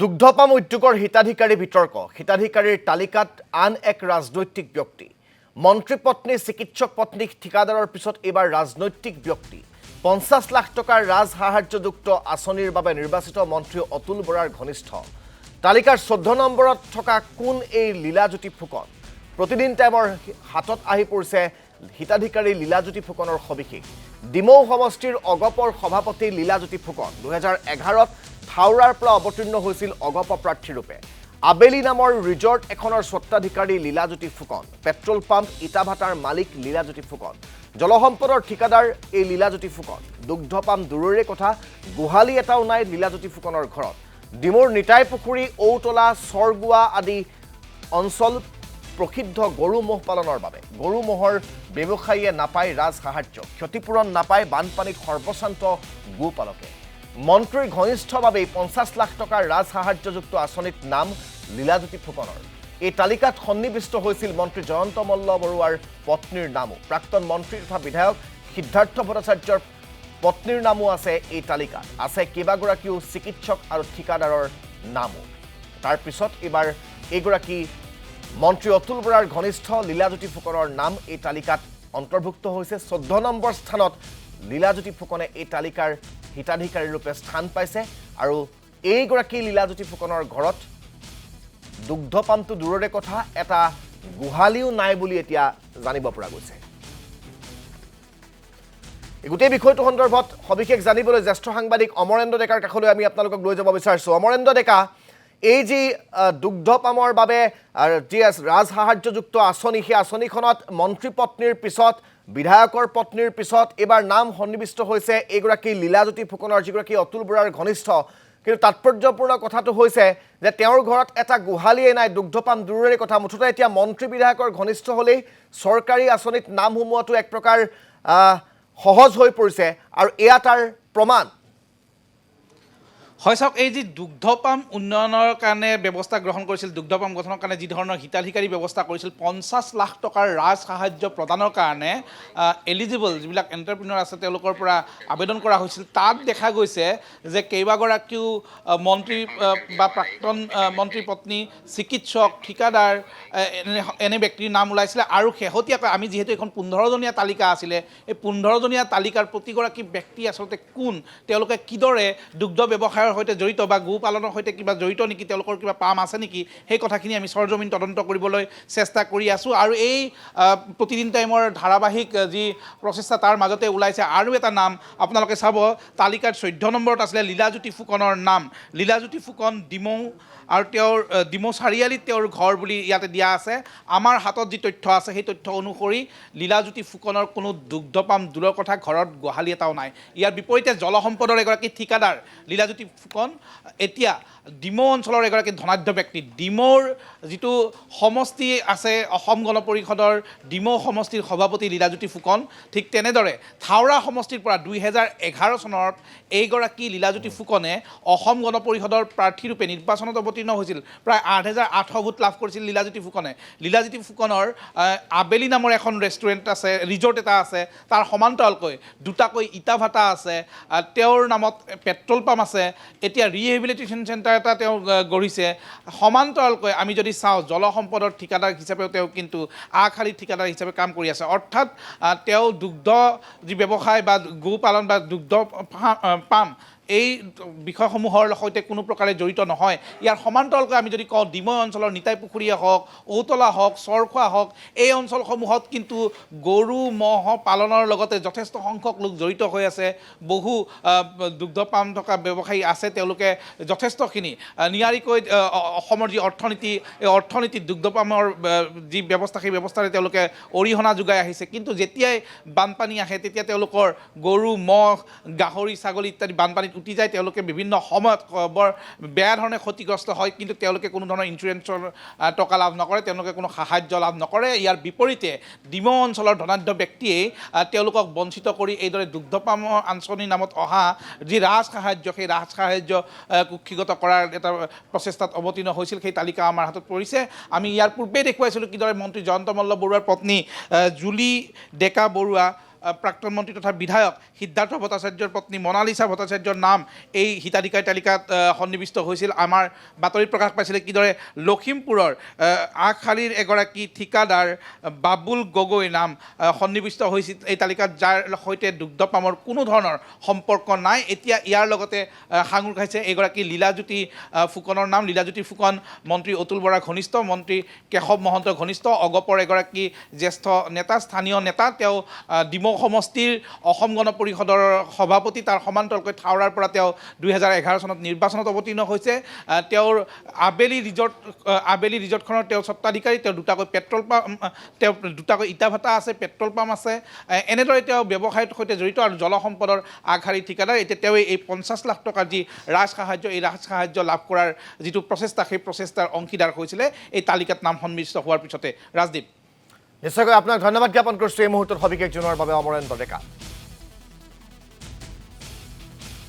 দুগ্ধপাম উদ্যোগৰ হিতাধিকাৰী বিতৰ্ক হিতাধিকাৰীৰ তালিকাত আন এক ৰাজনৈতিক ব্যক্তি মন্ত্ৰী পত্নী চিকিৎসক পত্নীক ঠিকাদাৰৰ পিছত এবাৰ ৰাজনৈতিক ব্যক্তি ৫০ লাখ টকাৰ ৰাজ সাহায্যযুক্ত আঁচনিৰ বাবে নিৰ্বাচিত মন্ত্ৰী অতুল বৰাৰ ঘনিষ্ঠ তালিকাৰ ১৪ নম্বৰত থকা কোন এই লীলাজ্যোতি ফুকন প্ৰতিদিন টাইমৰ হাতত আহি পৰিছে হিতাধিকাৰী লীলাজ্যোতি ফুকনৰ সবিশেষ ডিমৌ সমষ্টিৰ অগপৰ সভাপতি লীলাজ্যোতি ফুকন ২০১১ত থাউৰাৰ পৰা অৱতীৰ্ণ হৈছিল অগপ প্ৰাৰ্থীৰূপে আবেলি নামৰ ৰিজৰ্ট এখনৰ স্বত্বাধিকাৰী লীলাজ্যোতি ফুকন পেট্ৰল পাম্প ইটাভাটাৰ মালিক লীলাজ্যোতি ফুকন জলসম্পদৰ ঠিকাদাৰ এই লীলাজ্যোতি ফুকন দুগ্ধ পাম দূৰৰে কথা গোহালি এটাও নাই লীলাজ্যোতি ফুকনৰ ঘৰত ডিমৌৰ নিতাই পুখুৰী ঔতলা চৰগুৱা আদি অঞ্চল প্ৰসিদ্ধ গৰু ম'হ পালনৰ বাবে গৰু ম'হৰ ব্যৱসায়ীয়ে নাপায় ৰাজ সাহায্য ক্ষতিপূৰণ নাপায় বানপানীত সৰ্বশান্ত গোপালকে মন্ত্ৰীৰ ঘনিষ্ঠভাৱেই ৫০ লাখ টকাৰ ৰাজ সাহায্যযুক্ত আঁচনিত নাম লীলাজ্যোতি ফুকনৰ এই তালিকাত সন্নিৱিষ্ট হৈছিল মন্ত্ৰী জয়ন্ত মল্ল বৰুৱাৰ পত্নীৰ নামো প্ৰাক্তন মন্ত্ৰী তথা বিধায়ক সিদ্ধাৰ্থ ভট্টাচাৰ্যৰ পত্নীৰ নামো আছে এই তালিকাত আছে কেইবাগৰাকীও চিকিৎসক আৰু ঠিকাদাৰৰ নামো তাৰ পিছত এবাৰ এইগৰাকী মন্ত্ৰী অতুল বৰাৰ ঘনিষ্ঠ লীলাজ্যোতি ফুকনৰ নাম এই তালিকাত অন্তৰ্ভুক্ত হৈছে ১৪ নম্বৰ স্থানত লীলাজ্যোতি ফুকনে এই তালিকাৰ হিতাধিকাৰী ৰূপে স্থান পাইছে আৰু এইগৰাকী লীলাজ্যোতি ফুকনৰ ঘৰত দুগ্ধ পামটো দূৰৰে কথা এটা গোহালিও নাই বুলি এতিয়া জানিব পৰা গৈছে এই গোটেই বিষয়টো সন্দৰ্ভত সবিশেষ জানিবলৈ জ্যেষ্ঠ সাংবাদিক অমৰেন্দ্ৰ ডেকাৰ কাষলৈ আমি আপোনালোকক লৈ যাব বিচাৰিছোঁ অমৰেন্দ্ৰ ডেকা এই যি দুগ্ধ পামৰ বাবে যি ৰাজ সাহায্যযুক্ত আঁচনি সেই আঁচনিখনত মন্ত্ৰী পত্নীৰ পিছত বিধায়কৰ পত্নীৰ পিছত এবাৰ নাম সন্নিৱিষ্ট হৈছে এইগৰাকী লীলাজ্যোতি ফুকনৰ যিগৰাকী অতুল বৰাৰ ঘনিষ্ঠ কিন্তু তাৎপৰ্যপূৰ্ণ কথাটো হৈছে যে তেওঁৰ ঘৰত এটা গোহালিয়ে নাই দুগ্ধপাম দূৰৰে কথা মুঠতে এতিয়া মন্ত্ৰী বিধায়কৰ ঘনিষ্ঠ হ'লেই চৰকাৰী আঁচনিত নাম সোমোৱাটো এক প্ৰকাৰ সহজ হৈ পৰিছে আৰু এয়া তাৰ প্ৰমাণ হয় চাওক এই যে দুগ্ধপাম উন্নয়নৰ কাৰণে ব্যৱস্থা গ্ৰহণ কৰিছিল দুগ্ধপাম গঠনৰ কাৰণে যি ধৰণৰ হিতাধিকাৰী ব্যৱস্থা কৰিছিল ৫০ লাখ টকাৰ ৰাজ সাহায্য প্ৰদানৰ কাৰণে এলিজিবল যিবিলাক এণ্টাৰপ্ৰিনৰ আছে তেওঁলোকৰ পৰা আবেদন কৰা হৈছিল তাত দেখা গৈছে যে কেইবাগৰাকীও মন্ত্ৰী বা প্ৰাক্তন মন্ত্ৰী পত্নী চিকিৎসক ঠিকাদাৰ এনে ব্যক্তিৰ নাম ওলাইছিলে আৰু শেহতীয়াকৈ আমি যিহেতু এখন ১৫জনীয়া তালিকা আছিলে এই ১৫জনীয়া তালিকাৰ প্ৰতিগৰাকী ব্যক্তি আচলতে কোন তেওঁলোকে কিদৰে দুগ্ধ ব্যৱসায়ৰ সৈতে জড়িত বা গো পালনৰ সৈতে কিবা জড়িত নেকি তেওঁলোকৰ কিবা পাম আছে নেকি সেই কথাখিনি আমি সৰজমিন তদন্ত কৰিবলৈ চেষ্টা কৰি আছোঁ আৰু এই প্ৰতিদিন টাইমৰ ধাৰাবাহিক যি প্ৰচেষ্টা তাৰ মাজতে ওলাইছে আৰু এটা নাম আপোনালোকে চাব তালিকাত ১৪ নম্বৰত আছিলে লীলাজ্যোতি ফুকনৰ নাম লীলাজ্যোতি ফুকন ডিমৌ আৰু তেওঁৰ ডিমৌ চাৰিআলিত তেওঁৰ ঘৰ বুলি ইয়াতে দিয়া আছে আমাৰ হাতত যি তথ্য আছে সেই তথ্য অনুসৰি লীলাজ্যোতি ফুকনৰ কোনো দুগ্ধপাম দূৰৰ কথা ঘৰত গোহালি এটাও নাই ইয়াৰ বিপৰীতে জলসম্পদৰ এগৰাকী ঠিকাদাৰ লীলাজ্যোতি ফুকন এতিয়া ডিমৌ অঞ্চলৰ এগৰাকী ধনাঢ্য ব্যক্তি ডিমৌৰ যিটো সমষ্টি আছে অসম গণ পৰিষদৰ ডিমৌ সমষ্টিৰ সভাপতি লীলাজ্যোতি ফুকন ঠিক তেনেদৰে থাউৰা সমষ্টিৰ পৰা ২০১১ চনত এইগৰাকী লীলাজ্যোতি ফুকনে অসম গণ পৰিষদৰ প্ৰাৰ্থীৰূপে নিৰ্বাচনত অৱতীৰ্ণ হৈছিল প্ৰায় ৮,৮০০ ভোট লাভ কৰিছিল লীলাজ্যোতি ফুকনে লীলাজ্যোতি ফুকনৰ আবেলি নামৰ এখন ৰেষ্টুৰেণ্ট আছে ৰিজৰ্ট এটা আছে তাৰ সমান্তৰালকৈ দুটাকৈ ইটাভাটা আছে তেওঁৰ নামত পেট্ৰল পাম্প আছে এতিয়া ৰিহেবিলিটেশ্যন চেণ্টাৰ এটা তেওঁ গঢ়িছে সমান্তৰালকৈ আমি যদি চাওঁ জলসম্পদৰ ঠিকাদাৰ হিচাপেও তেওঁ কিন্তু আগশাৰীৰ ঠিকাদাৰ হিচাপে কাম কৰি আছে অৰ্থাৎ তেওঁ দুগ্ধ যি ব্যৱসায় বা গো পালন বা দুগ্ধ পাম এই বিষয়সমূহৰ সৈতে কোনো প্ৰকাৰে জড়িত নহয় ইয়াৰ সমান্তৰালকৈ আমি যদি কওঁ ডিমৌ অঞ্চলৰ নিতাই পুখুৰীয়ে হওক ঔতলা হওক চৰখোৱা হওক এই অঞ্চলসমূহত কিন্তু গৰু ম'হ পালনৰ লগতে যথেষ্ট সংখ্যক লোক জড়িত হৈ আছে বহু দুগ্ধ পাম থকা ব্যৱসায়ী আছে তেওঁলোকে যথেষ্টখিনি নিয়াৰিকৈ অসমৰ যি অৰ্থনীতি এই অৰ্থনীতিত দুগ্ধ পামৰ যি ব্যৱস্থা সেই ব্যৱস্থাৰে তেওঁলোকে অৰিহণা যোগাই আহিছে কিন্তু যেতিয়াই বানপানী আহে তেতিয়া তেওঁলোকৰ গৰু ম'হ গাহৰি ছাগলী ইত্যাদি বানপানীত উঠি যায় তেওঁলোকে বিভিন্ন সময়ত বৰ বেয়া ধৰণে ক্ষতিগ্ৰস্ত হয় কিন্তু তেওঁলোকে কোনো ধৰণৰ ইঞ্চুৰেঞ্চৰ টকা লাভ নকৰে তেওঁলোকে কোনো সাহায্য লাভ নকৰে ইয়াৰ বিপৰীতে ডিমৌ অঞ্চলৰ ধনাঢ্য ব্যক্তিয়েই তেওঁলোকক বঞ্চিত কৰি এইদৰে দুগ্ধপামৰ আঁচনিৰ নামত অহা যি ৰাজ সাহায্য সেই ৰাজ সাহায্য কুক্ষিগত কৰাৰ এটা প্ৰচেষ্টাত অৱতীৰ্ণ হৈছিল সেই তালিকা আমাৰ হাতত পৰিছে আমি ইয়াৰ পূৰ্বে দেখুৱাইছিলোঁ কিদৰে মন্ত্ৰী জয়ন্ত মল্ল বৰুৱাৰ পত্নী জুলি ডেকা বৰুৱা প্ৰাক্তন মন্ত্ৰী তথা বিধায়ক সিদ্ধাৰ্থ ভট্টাচাৰ্যৰ পত্নী মনালিছা ভট্টাচাৰ্যৰ নাম এই হিতাধিকাৰী তালিকাত সন্নিৱিষ্ট হৈছিল। আমাৰ বাতৰিত প্ৰকাশ পাইছিলে কিদৰে লখিমপুৰৰ আগশাৰীৰ এগৰাকী ঠিকাদাৰ বাবুল গগৈ নাম সন্নিৱিষ্ট হৈছিল এই তালিকাত, যাৰ সৈতে দুগ্ধ পামৰ কোনো ধৰণৰ সম্পৰ্ক নাই। এতিয়া ইয়াৰ লগতে সাঙুৰ খাইছে এগৰাকী লীলাজ্যোতি ফুকনৰ নাম। লীলাজ্যোতি ফুকন মন্ত্ৰী অতুল বৰাৰ ঘনিষ্ঠ, মন্ত্ৰী কেশৱ মহন্তৰ ঘনিষ্ঠ, অগপৰ এগৰাকী জ্যেষ্ঠ নেতা, স্থানীয় নেতা। তেওঁ ডিমৌ সমষ্টিৰ অসম গণ পৰিষদৰ সভাপতি, তাৰ সমান্তৰালকৈ থাওৰাৰ পৰা তেওঁ 2011 চনত নিৰ্বাচনত অৱতীৰ্ণ হৈছে। তেওঁৰ আবেলি ৰিজৰ্টখনৰ তেওঁ স্বত্বাধিকাৰী। তেওঁ দুটাকৈ পেট্ৰল পাম্প, তেওঁ দুটাকৈ ইটা ভাটা আছে, পেট্ৰল পাম্প আছে। এনেদৰে তেওঁ ব্যৱসায়ৰ সৈতে জড়িত আৰু জলসম্পদৰ আগশাৰীৰ ঠিকাদাৰ। এতিয়া তেওঁ এই 50 লাখ টকাৰ যি ৰাজ সাহায্য, এই ৰাজ সাহায্য লাভ কৰাৰ যিটো প্ৰচেষ্টা, সেই প্ৰচেষ্টাৰ অংশীদাৰ হৈছিলে এই তালিকাত নাম সন্নিৱিষ্ট হোৱাৰ পিছতে। ৰাজদীপ, নিশ্চয়কৈ আপোনাক ধন্যবাদ জ্ঞাপন কৰিছোঁ এই মুহূৰ্তত সবিশেষ জনোৱাৰ বাবে অমৰেন্দ্ৰ ডেকা।